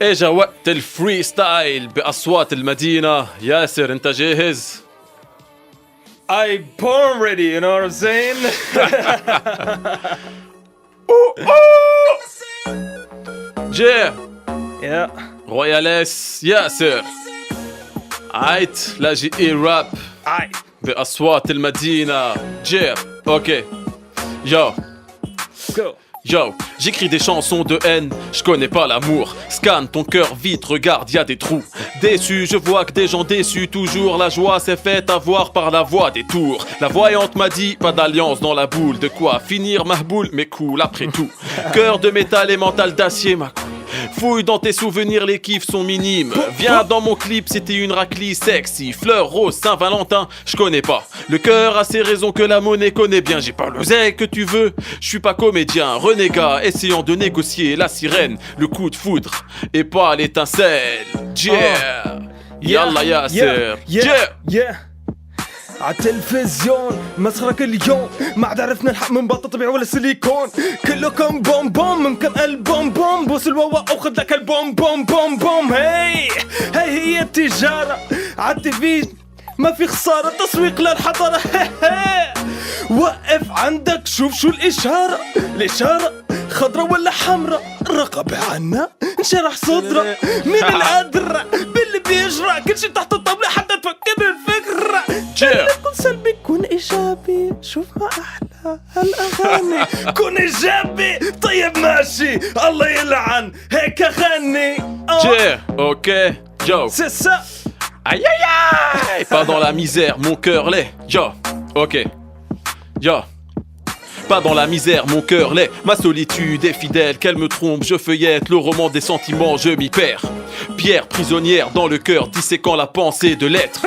اجا وقت الفري ستايل بأصوات المدينة. ياسر انت جاهز؟ I born ready, you know what I'm saying? جه Yeah. روياليس ياسر. عيت لاجئ راب Aye. بأصوات المدينة. جه اوكي يو Go. Yo, j'écris des chansons de haine, je connais pas l'amour. Scanne ton cœur vite, regarde, y a des trous. Déçu, je vois que des gens déçus. Toujours la joie s'est faite avoir par la voix des tours. La voyante m'a dit, pas d'alliance dans la boule. De quoi finir mahboul, mais cool après tout. Cœur de métal et mental d'acier, ma couille. Fouille dans tes souvenirs, les kiffs sont minimes. Viens dans mon clip, c'était une raclie sexy. Fleur rose, Saint-Valentin, je connais pas. Le cœur a ses raisons que la monnaie connaît bien. J'ai pas l'oseille que tu veux, je suis pas comédien. Renégat, essayant de négocier la sirène. Le coup de foudre et pas l'étincelle. Yeah, Yalla Yasser. Yeah. عالتلفزيون مسخرة كل يوم ما عاد عرفنا الحق من بطة طبيعي ولا سيليكون كلكم بوم بوم من كم البوم بوم بوس الواوا وخذ لك البوم بوم بوم بوم هي هي التجارة عالتيفي ما في خسارة تسويق للحضارة وقف عندك شوف شو الإشارة خضرة ولا حمرة الرقبة عنا انشرح صدرة مين الأدرى باللي بيجرى كل شي تحت الطاولة حتى تفكر الفكرة كن سلبي كن إيجابي شوف ما أحلى هالأغاني كن إيجابي طيب ماشي الله يلعن هيك أغني ok, yo. C'est ça. Aïe aïe aïe. Pas dans la misère, mon cœur l'est. Yo, ok. Yo. Pas dans la misère, mon cœur l'est. Ma solitude est fidèle, qu'elle me trompe, je feuillette le roman des sentiments, je m'y perds. Pierre prisonnière dans le cœur, disséquant la pensée de l'être.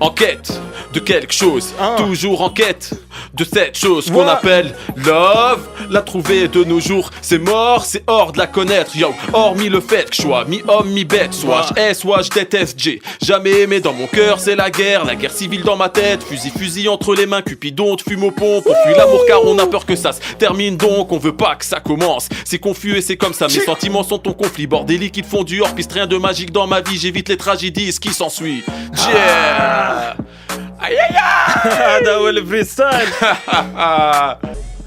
En quête de quelque chose, toujours en quête de cette chose qu'on appelle love. La trouver de nos jours, c'est mort, c'est hors de la connaître. Yo, hormis le fait que je sois mi-homme, mi-bête, soit je hais, soit je déteste, j'ai jamais aimé dans mon cœur, c'est la guerre civile dans ma tête. Fusil entre les mains, Cupidon te fume aux pompes. On fuit l'amour car on a peur que ça se termine, donc on veut pas que ça commence. C'est confus et c'est comme ça, mes sentiments sont en conflit bordélique, ils font du hors-piste, rien de magique dans ma vie. J'évite les tragédies, ce qui s'ensuit. Yeah. Aïe aïe aïe. هذا هو الفريستايل.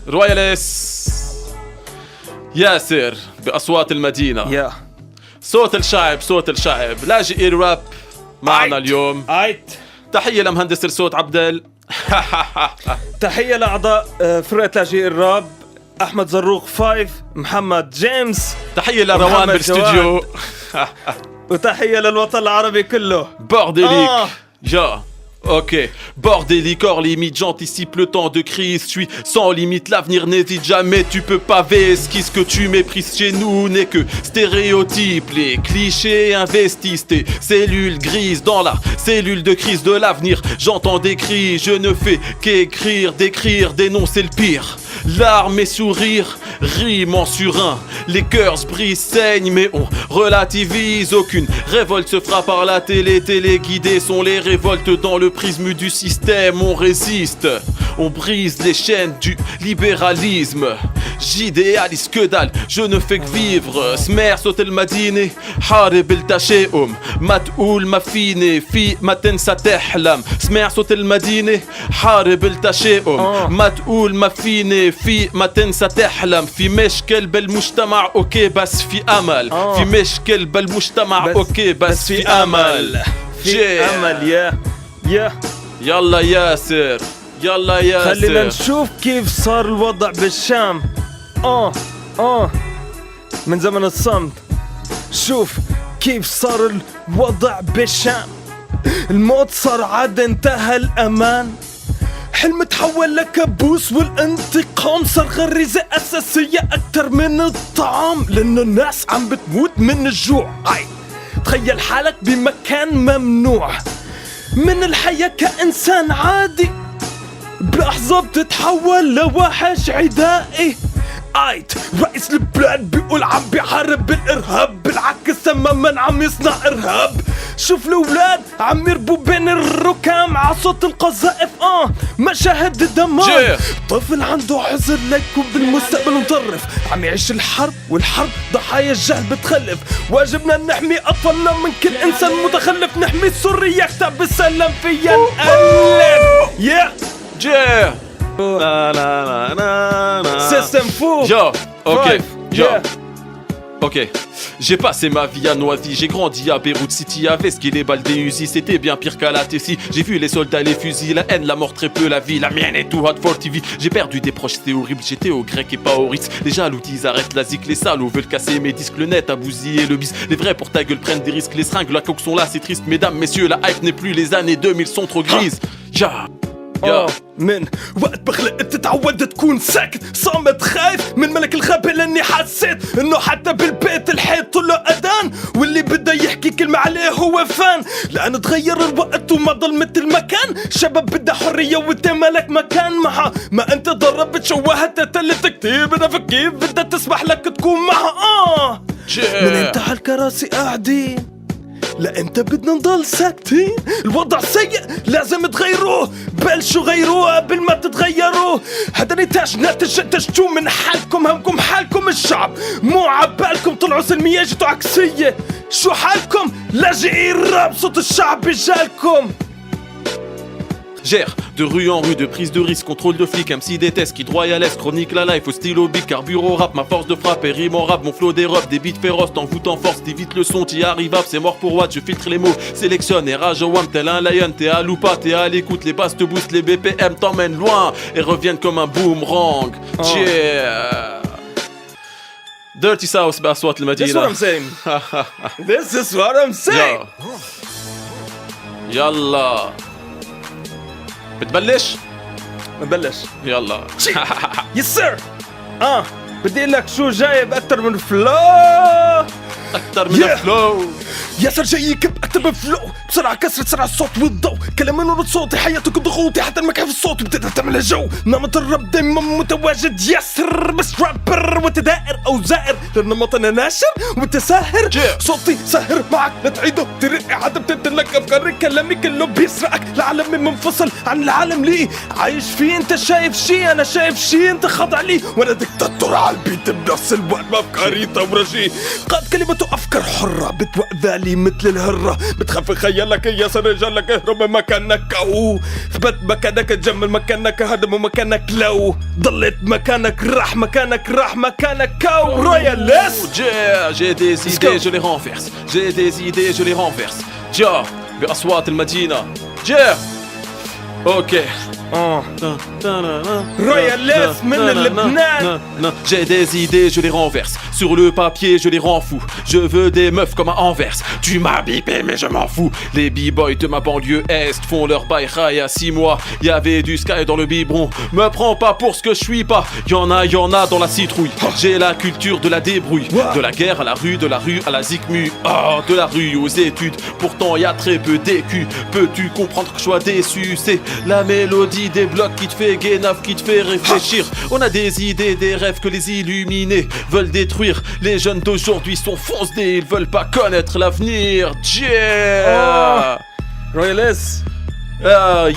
روياليس ياسر بأصوات المدينة. يا صوت الشعب لاجئ الراب معنا اليوم. تحية لمهندس الصوت عبدل. تحية لأعضاء فرقة لاجئ الراب أحمد زروق 5 محمد جيمس. تحية لروان بالاستوديو. وتحية للوطن العربي كله. بورديليك. Ok, bordélique, hors limite, j'anticipe le temps de crise, je suis sans limite, l'avenir n'hésite jamais, tu peux paver, ce que tu méprises chez nous n'est que stéréotype, les clichés investissent tes cellules grises dans la cellule de crise de l'avenir, j'entends des cris, je ne fais qu'écrire, décrire, dénoncer le pire. Larmes et sourires riment sur un. Les cœurs se brisent, saignent, mais on relativise. Aucune révolte se fera par la télé. Téléguidées sont les révoltes dans le prisme du système. On résiste, on brise les chaînes du libéralisme. J'idéalise que dalle, je ne fais que vivre. Smer صوت المدينة حارب التشاؤم ما تقول ما فيني في ما تنسى تحلم. سمع صوت المدينة حارب التشاؤم ما تقول ما فيني في ما تنسى تحلم. في مشكل بالمجتمع اوكي بس في امل. في مشكل بالمجتمع اوكي بس في امل. في امل. يا يلا ياسر يلا ياسر. خلينا نشوف كيف صار الوضع بالشام. من زمن الصمت شوف كيف صار الوضع بالشام. الموت صار عاد انتهى الأمان. حلم تحول لكابوس والانتقام صار غريزة أساسية أكتر من الطعام لأن الناس عم بتموت من الجوع. تخيل حالك بمكان ممنوع من الحياة كإنسان عادي بلحظة بتتحول لوحش عدائي. رئيس البلاد بيقول عم بيحارب الإرهاب بالعكس تماما عم يصنع إرهاب. شوف الأولاد عم يربوا بين الركام عصوت القذائف مشاهد الدمار. طفل عنده عذر ليكون بالمستقبل مطرف، عم يعيش الحرب والحرب ضحايا الجهل بتخلف. واجبنا نحمي أطفالنا من كل إنسان متخلف، نحمي سوريا كتاب السلام فيا نألف. Yeah. System fou. Yo, ok, yo. Yeah. Ok, j'ai passé ma vie à Noisy, j'ai grandi à Beyrouth City. Avec ce qui les balles des Uzi, c'était bien pire qu'à la Tessie. J'ai vu les soldats, les fusils, la haine, la mort, très peu la vie. La mienne est tout hot for TV. J'ai perdu des proches, c'était horrible. J'étais au grec et pas au Ritz. Les jaloux disent arrête la zik, les salauds veulent casser mes disques. Le net a bousillé le bis. Les vrais pour ta gueule prennent des risques. Les seringues, la coque sont là, c'est triste. Mesdames, messieurs, la hype n'est plus. Les années 2000 sont trop grises. Ja. من وقت بخلق تتعود تكون ساكت صامت خايف من ملك الغابة لاني حسيت انه حتى بالبيت الحيط له اذان واللي بده يحكي كلمة عليه هو فان. لان تغير الوقت وما ضل مثل ما كان. شباب بدها حرية وانت مالك مكان معها. ما انت ضربت شوهت تلت كتير بدها فكيف بدها تسمح لك تكون معها. من انت هالكراسي قاعدين لا انت بدنا نضل ساكتين. الوضع سيء لازم تغيروه. بلشوا غيروه قبل ما تتغيروا. هذا نتاج ناتج انتجتوه من حالكم. همكم حالكم الشعب مو عبالكم. طلعوا سلمية جيتوا عكسية. شو حالكم لاجئين راب صوت الشعب بجالكم. Gère de rue en rue, de prise de risque, contrôle de flic, MC des tests, qui droit à l'est, chronique la life, au stylo bic, carburo rap, ma force de frappe et rime en rap, mon flow dérobe, des beats féroces, t'envoûte en force, t'évites le son, t'y arrivable, c'est mort pour Watt, je filtre les mots, sélectionne et rage au wham, tel un lion, t'es à loupa, t'es à l'écoute, les basses te boostent, les BPM t'emmènent loin et reviennent comme un boomerang. Yeah. Dirty South بأصوات المدينة. This is what I'm saying. This is what I'm saying. يلا بتبلش؟ نبلش. يلا. يس سير. بدي لك شو جايب اكتر من فلو. اكتر من الفلو. ياسر جاي يكب اكتر من فلو. بسرعة كسرة سرعة الصوت والضوء. كلام من ورد صوتي حياتك ضغوطي حتى المكان في الصوت بتقدر تعمل جو. نمط الراب دايما متواجد ياسر بس رابر وتدائر او زائر لنمطنا ناشر وتساهر. صوتي ساهر معك لا تعيده ترقي عدم تدلك افكاري كلامي كله بيسرقك. العالم منفصل عن العالم ليه عايش فيه. انت شايف شي انا شايف شي. انت خاضع لي وانا دكتاتور على البيت بنفس الوقت بافكاري تورجي. قاد كلمته افكار حرة بتوقع لي مثل الهرة. بتخاف خيالك ياسر رجالك اهرب مكانك او ثبت مكانك تجمل مكانك هدم مكانك لو ضلت مكانك راح مكانك راح مكانك او روياليست. J'ai des idées je les renverse. J'ai des idées je les renverse. جا بأصوات المدينة. جا اوكي. روياليست من لبنان. J'ai des idées, je les renverse. Sur le papier, je les rends fous. Je veux des meufs comme à Anvers. Tu m'as bipé, mais je m'en fous. Les b-boys de ma banlieue est font leur bail il y a 6 mois. Y'avait du sky dans le biberon. Me prends pas pour ce que je suis pas. Y'en a dans la citrouille. J'ai la culture de la débrouille. De la guerre à la rue, de la rue à la zikmu. De la rue aux études. Pourtant y a très peu d'écus. Peux-tu comprendre que je sois déçu? C'est la mélodie des blocs qui te fait guénaf, qui te fait réfléchir. On a des idées, des rêves que les illuminés veulent détruire. Les jeunes d'aujourd'hui sont foncés, ils veulent pas connaître l'avenir. Yeah. روياليست.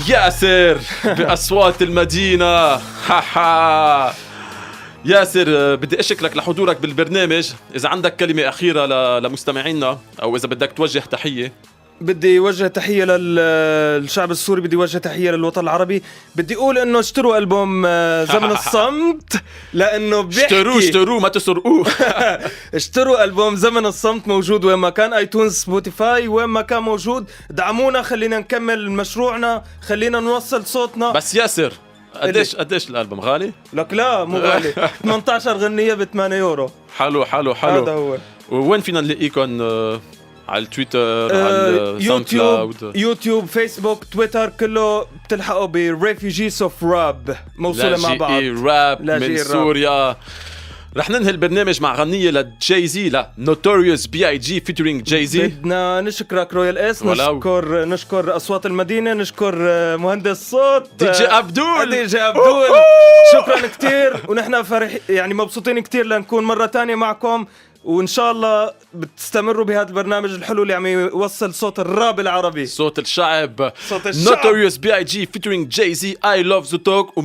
ياسر بأصوات المدينة. ياسر بدي أشكرك لحضورك بالبرنامج. إذا عندك كلمة أخيرة لمستمعينا أو إذا بدك توجه تحية. بدي وجه تحية للشعب السوري. بدي وجه تحية للوطن العربي. بدي أقول إنه اشتروا ألبوم زمن الصمت لأنه بيحكي اشتروا ما تسرقوه. اشتروا ألبوم زمن الصمت موجود وين ما كان ايتونز سبوتيفاي وين ما كان موجود. دعمونا خلينا نكمل مشروعنا خلينا نوصل صوتنا. بس ياسر قديش الألبوم غالي؟ لك لا مو غالي. 18 غنية ب 8 يورو. حلو هذا هو. وين فينا نلاقيكم؟ على التويتر على يوتيوب فيسبوك تويتر كله بتلحقوا بريفيجيز اوف راب موصولة مع بعض. راب من سوريا. رح ننهي البرنامج مع غنية لجايزي لا نوتوريوس بي اي جي فيتورينج جايزي. بدنا نشكرك رويال اس. نشكر اصوات المدينة. نشكر مهندس صوت دي جي عبدول. شكرا كتير. ونحن فرح يعني مبسوطين كتير لنكون مرة تانية معكم وان شاء الله بتستمروا بهذا البرنامج الحلو اللي عم يوصل صوت الراب العربي. صوت الشعب. صوت الشعب. Notorious B.I.G featuring Jay-Z I Love the Talk.